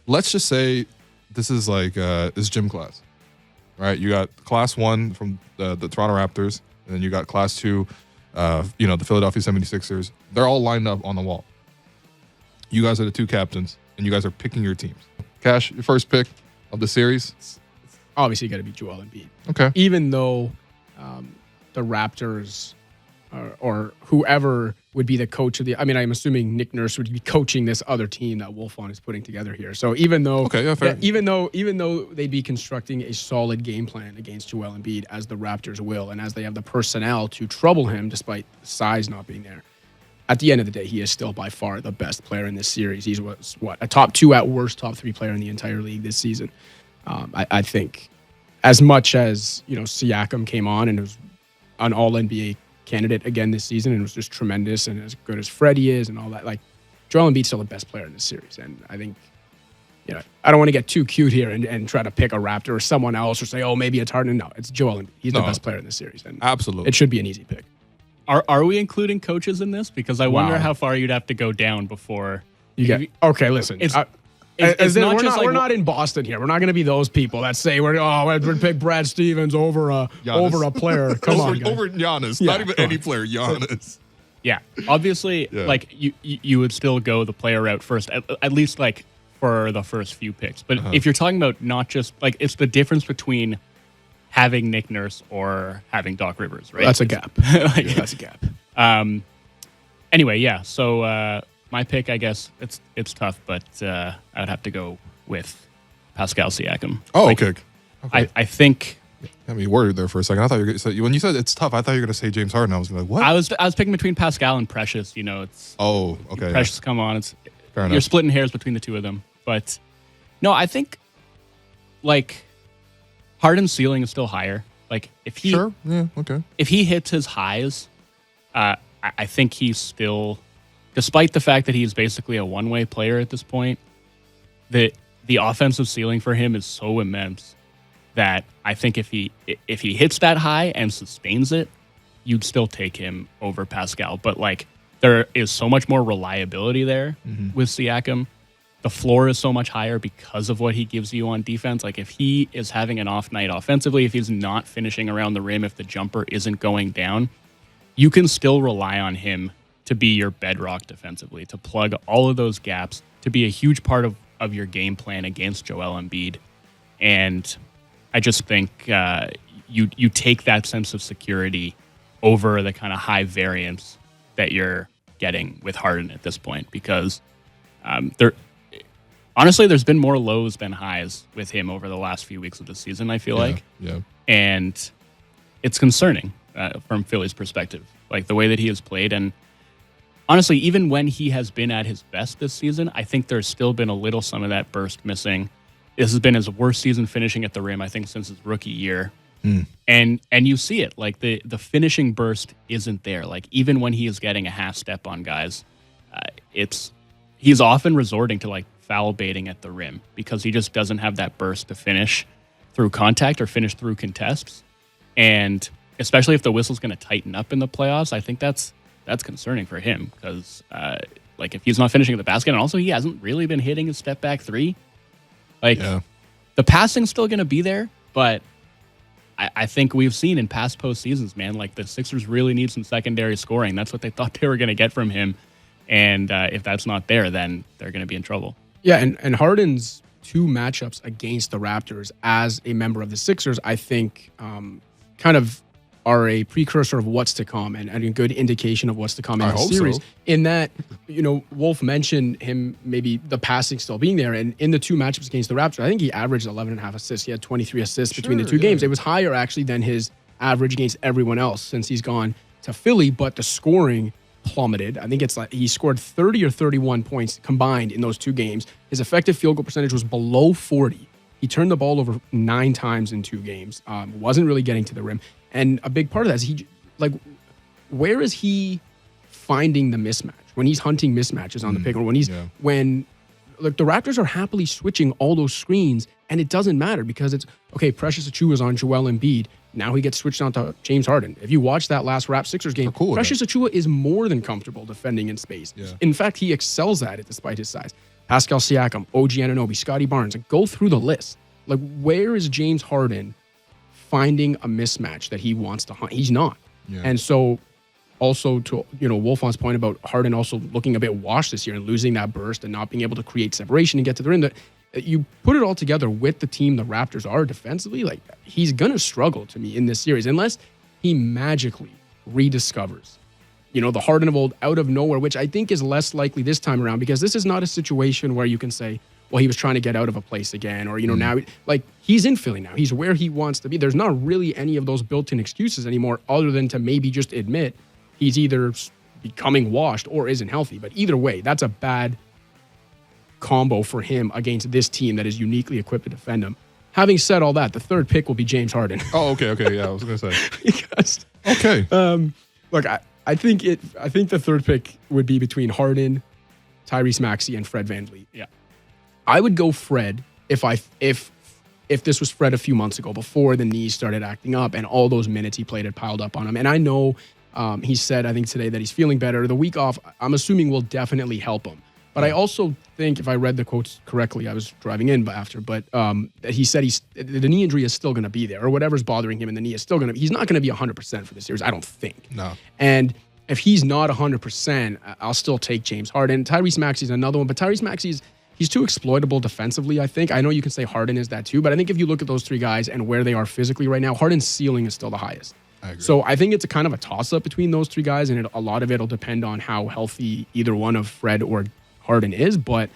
let's just say this is like this gym class, right? You got class 1 from the Toronto Raptors, and then you got class 2, the Philadelphia 76ers. They're all lined up on the wall. You guys are the 2 captains, and you guys are picking your teams. Cash, your first pick of the series? Obviously, you got to be Joel Embiid. Okay. Even though the Raptors or whoever would be the coach of I'm assuming Nick Nurse would be coaching this other team that Wolfond is putting together here. So even though, even though they'd be constructing a solid game plan against Joel Embiid, as the Raptors will, and as they have the personnel to trouble him, despite size not being there, at the end of the day, he is still by far the best player in this series. He's a top 2 at worst, top 3 player in the entire league this season. I think, as much as Siakam came on and was an All-NBA candidate again this season and was just tremendous, and as good as Freddie is and all that, like, Joel Embiid's still the best player in this series. And I think, I don't want to get too cute here and try to pick a Raptor or someone else or say, oh, maybe it's Harden. No, it's Joel Embiid. He's the best player in this series. And absolutely, it should be an easy pick. Are we including coaches in this? Because I wonder how far you'd have to go down before you get. Okay, listen. We're not in Boston here. We're not going to be those people that say we'd pick Brad Stevens over a player. Come on, guys. Over Giannis. Not even any player. Giannis. Yeah, obviously, like you would still go the player route first, at least like for the first few picks. But if you're talking about not just like, it's the difference between having Nick Nurse or having Doc Rivers, right? That's a gap. That's a gap. Anyway, yeah. So my pick, I guess it's tough, but I would have to go with Pascal Siakam. Oh, okay. I think. Got me worried there for a second. I thought you were going to say, when you said it's tough, I thought you were going to say James Harden. I was like, what? I was picking between Pascal and Precious. It's okay. Precious, come on. Fair enough. You're splitting hairs between the two of them, but no, I think like Harden's ceiling is still higher. Like if he if he hits his highs, I think he's still, despite the fact that he's basically a one-way player at this point, the offensive ceiling for him is so immense that I think if he hits that high and sustains it, you'd still take him over Pascal. But like there is so much more reliability there with Siakam. The floor is so much higher because of what he gives you on defense. Like if he is having an off night offensively, if he's not finishing around the rim, if the jumper isn't going down, you can still rely on him to be your bedrock defensively, to plug all of those gaps, to be a huge part of your game plan against Joel Embiid. And I just think you take that sense of security over the kind of high variance that you're getting with Harden at this point, because honestly, there's been more lows than highs with him over the last few weeks of the season, I feel like. Yeah. And it's concerning from Philly's perspective, like the way that he has played. And honestly, even when he has been at his best this season, I think there's still been a little some of that burst missing. This has been his worst season finishing at the rim, I think, since his rookie year. And you see it, like the finishing burst isn't there. Like even when he is getting a half step on guys, he's often resorting to like foul baiting at the rim because he just doesn't have that burst to finish through contact or finish through contests. And especially if the whistle's going to tighten up in the playoffs, I think that's concerning for him because like if he's not finishing at the basket, and also he hasn't really been hitting his step back three, like the passing's still going to be there, but I think we've seen in past postseasons, man, like the Sixers really need some secondary scoring. That's what they thought they were going to get from him. And if that's not there, then they're going to be in trouble. Yeah, and Harden's two matchups against the Raptors as a member of the Sixers, I think, kind of are a precursor of what's to come and a good indication of what's to come in the series. So. In that, Wolf mentioned him maybe the passing still being there. And in the two matchups against the Raptors, I think he averaged 11.5 assists. He had 23 assists between the two games. It was higher, actually, than his average against everyone else since he's gone to Philly. But the scoring plummeted. I think it's like he scored 30 or 31 points combined in those two games. His effective field goal percentage was below 40. He turned the ball over 9 times in 2 games. Wasn't really getting to the rim. And a big part of that is where is he finding the mismatch when he's hunting mismatches on the pick, or when the Raptors are happily switching all those screens and it doesn't matter because it's okay. Precious Achiuwa's on Joel Embiid. Now he gets switched on to James Harden. If you watch that last Sixers game, Precious Achiuwa is more than comfortable defending in space. Yeah. In fact, he excels at it despite his size. Pascal Siakam, OG Anunoby, Scotty Barnes, and go through the list. Like, where is James Harden finding a mismatch that he wants to hunt? He's not. Yeah. And so also to, Wolfond's point about Harden also looking a bit washed this year and losing that burst and not being able to create separation and get to the rim, that you put it all together with the team the Raptors are defensively, like, he's going to struggle to me in this series unless he magically rediscovers, the Harden of old out of nowhere, which I think is less likely this time around, because this is not a situation where you can say, well, he was trying to get out of a place again, or, now, like, he's in Philly now. He's where he wants to be. There's not really any of those built-in excuses anymore other than to maybe just admit he's either becoming washed or isn't healthy. But either way, that's a bad combo for him against this team that is uniquely equipped to defend him. Having said all that, the third pick will be James Harden. Oh, okay. Yeah, I was going to say. Because, okay. Look, I think the third pick would be between Harden, Tyrese Maxey, and Fred VanVleet. Yeah. I would go Fred if this was Fred a few months ago, before the knees started acting up and all those minutes he played had piled up on him. And I know he said, I think today, that he's feeling better. The week off, I'm assuming, will definitely help him. But I also think, if I read the quotes correctly, I was driving in after, but that he said the knee injury is still going to be there, or whatever's bothering him in the knee is still going to. He's not going to be 100% for this series, I don't think. No. And if he's not 100%, I'll still take James Harden. Tyrese Maxey's another one, but Tyrese Maxey's, he's too exploitable defensively, I think. I know you can say Harden is that too, but I think if you look at those three guys and where they are physically right now, Harden's ceiling is still the highest. I agree. So I think it's a kind of a toss-up between those three guys, and a lot of it will depend on how healthy either one of Fred or Harden is. But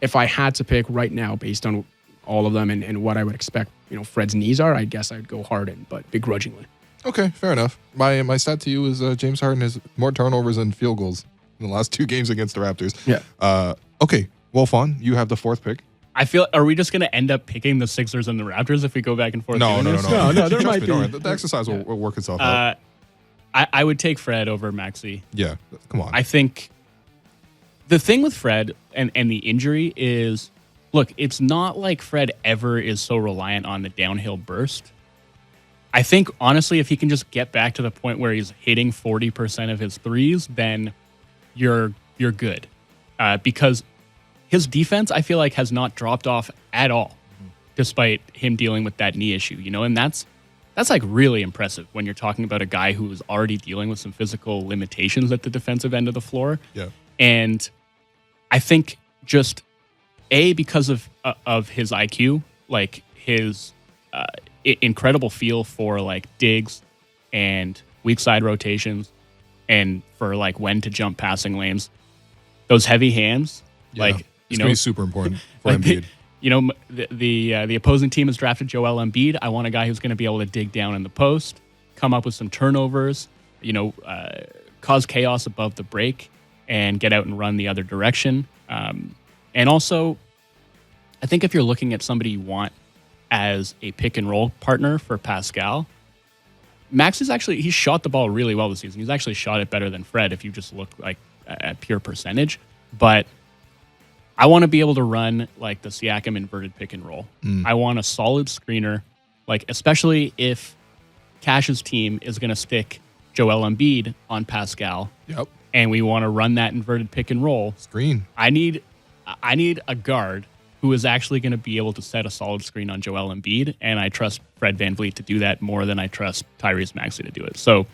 if I had to pick right now, based on all of them and what I would expect, Fred's knees are, I guess I'd go Harden, but begrudgingly. Okay, fair enough. My stat to you is James Harden has more turnovers than field goals in the last two games against the Raptors. Yeah. Okay, Wolfond, you have the fourth pick. Are we just going to end up picking the Sixers and the Raptors if we go back and forth? No. There might be. The exercise will work itself out. I would take Fred over Maxey. Yeah, come on. I think the thing with Fred and the injury is, look, it's not like Fred ever is so reliant on the downhill burst. I think, honestly, if he can just get back to the point where he's hitting 40% of his threes, then you're good. Because his defense, I feel like, has not dropped off at all, despite him dealing with that knee issue, and that's like really impressive when you're talking about a guy who is already dealing with some physical limitations at the defensive end of the floor. Yeah. And I think just because of his IQ, like his incredible feel for like digs and weak side rotations, and for like when to jump passing lanes, those heavy hands, like. It's going to be super important for like Embiid. The opposing team has drafted Joel Embiid. I want a guy who's going to be able to dig down in the post, come up with some turnovers, cause chaos above the break, and get out and run the other direction. And also, I think if you're looking at somebody you want as a pick and roll partner for Pascal, Max he's shot the ball really well this season. He's actually shot it better than Fred if you just look like at pure percentage. But I want to be able to run like the Siakam inverted pick and roll. I want a solid screener, like especially if Cash's team is going to stick Joel Embiid on Pascal. Yep. And we want to run that inverted pick and roll. Screen. I need a guard who is actually going to be able to set a solid screen on Joel Embiid, and I trust Fred VanVleet to do that more than I trust Tyrese Maxey to do it. So,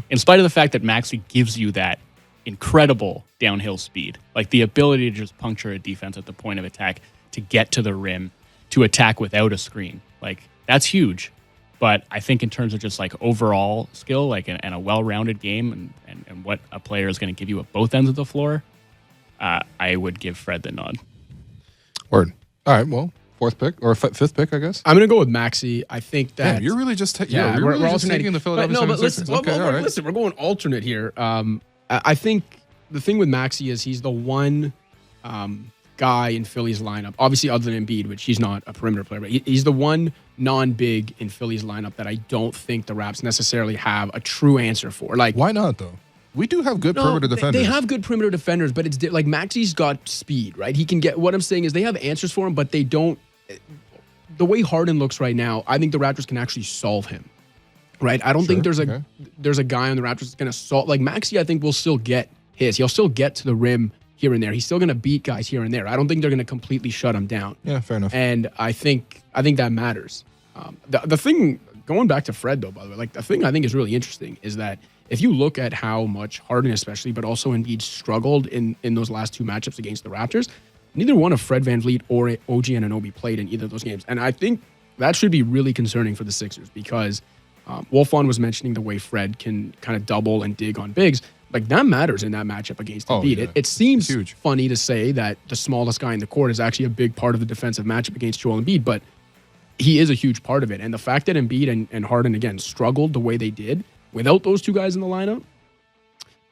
in spite of the fact that Maxey gives you that incredible downhill speed, like the ability to just puncture a defense at the point of attack, to get to the rim, to attack without a screen, like that's huge. But I think in terms of just like overall skill, like and a well-rounded game, and what a player is going to give you at both ends of the floor, I would give Fred the nod. Word. All right. Well, fourth pick or fifth pick, I guess. I'm going to go with Maxey. I think that. Damn, you're really just we're just taking the Philadelphia 76ers. Listen, we're going alternate here. I think the thing with Maxey is he's the one guy in Philly's lineup, obviously other than Embiid, which he's not a perimeter player, but he's the one non-big in Philly's lineup that I don't think the Raps necessarily have a true answer for. Like, why not though? We do have good perimeter defenders. They have good perimeter defenders, but it's like Maxey's got speed, right? He can get. What I'm saying is they have answers for him, but they don't. The way Harden looks right now, I think the Raptors can actually solve him. Right? I don't think there's a guy on the Raptors that's going to solve. Like Maxey, I think will still get his. He'll still get to the rim here and there. He's still going to beat guys here and there. I don't think they're going to completely shut him down. Yeah, fair enough. And I think that matters. The thing, going back to Fred though, by the way, like the thing I think is really interesting is that if you look at how much Harden especially, but also Embiid struggled in those last two matchups against the Raptors, neither one of Fred VanVleet or OG Anunoby played in either of those games. And I think that should be really concerning for the Sixers because Wolfond was mentioning the way Fred can kind of double and dig on bigs. Like, that matters in that matchup against Embiid. Yeah. It seems funny to say that the smallest guy in the court is actually a big part of the defensive matchup against Joel Embiid, but he is a huge part of it. And the fact that Embiid and Harden, again, struggled the way they did without those two guys in the lineup,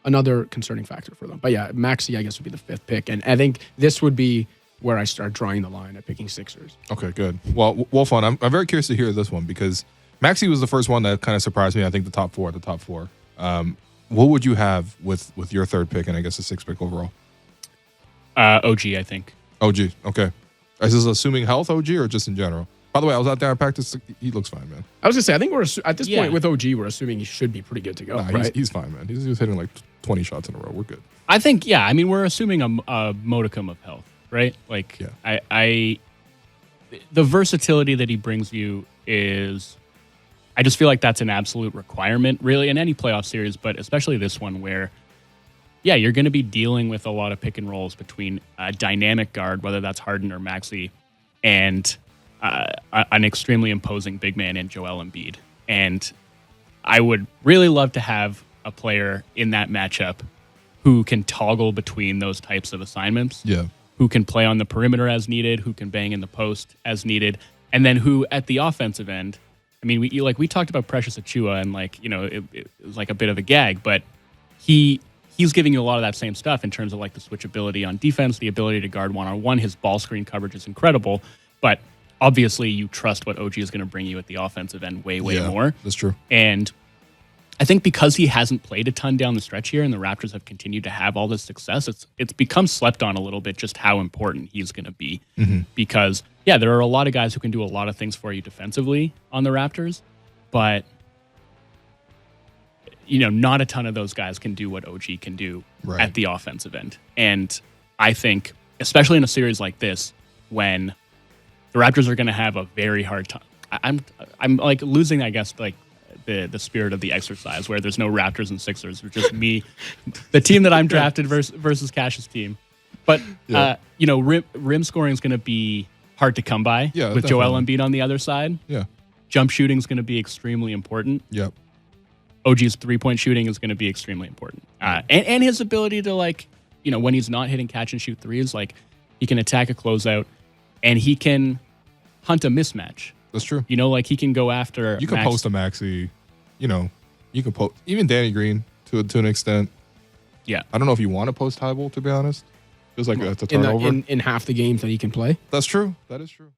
another concerning factor for them. But yeah, Maxey, I guess, would be the fifth pick. And I think this would be where I start drawing the line at picking Sixers. Okay, good. Well, Wolfond, I'm very curious to hear this one because Maxey was the first one that kind of surprised me. I think the top four. What would you have with your third pick and I guess the sixth pick overall? OG, I think. OG, okay. Is this assuming health OG or just in general? By the way, I was out there at practice. He looks fine, man. I was going to say, I think we're at this point with OG, we're assuming he should be pretty good to go, right? He's fine, man. He was hitting like 20 shots in a row. We're good. I think, yeah. I mean, we're assuming a modicum of health, right? Like, the versatility that he brings you is... I just feel like that's an absolute requirement, really, in any playoff series, but especially this one where, you're going to be dealing with a lot of pick and rolls between a dynamic guard, whether that's Harden or Maxey, and an extremely imposing big man in Joel Embiid. And I would really love to have a player in that matchup who can toggle between those types of assignments, who can play on the perimeter as needed, who can bang in the post as needed, and then who at the offensive end, I mean, we talked about Precious Achiuwa and it was like a bit of a gag, but he's giving you a lot of that same stuff in terms of like the switchability on defense, the ability to guard one-on-one. His ball screen coverage is incredible, but obviously you trust what OG is going to bring you at the offensive end way more. That's true. And I think because he hasn't played a ton down the stretch here and the Raptors have continued to have all this success, it's become slept on a little bit just how important he's going to be. Mm-hmm. Because, there are a lot of guys who can do a lot of things for you defensively on the Raptors, but, not a ton of those guys can do what OG can do at the offensive end. And I think, especially in a series like this, when the Raptors are going to have a very hard time, I'm like losing, I guess, like, the spirit of the exercise where there's no Raptors and Sixers, which is me, the team that I'm drafted versus Cash's team. But, rim scoring is going to be hard to come by with definitely. Joel Embiid on the other side. Yeah. Jump shooting is going to be extremely important. Yep. OG's three-point shooting is going to be extremely important. And his ability to, when he's not hitting catch and shoot threes, he can attack a closeout and he can hunt a mismatch. That's true. He can go after... You can post a Maxey. You can post... Even Danny Green, to an extent. Yeah. I don't know if you want to post Tybalt, to be honest. Feels like it's a turnover. In half the games that he can play. That's true. That is true.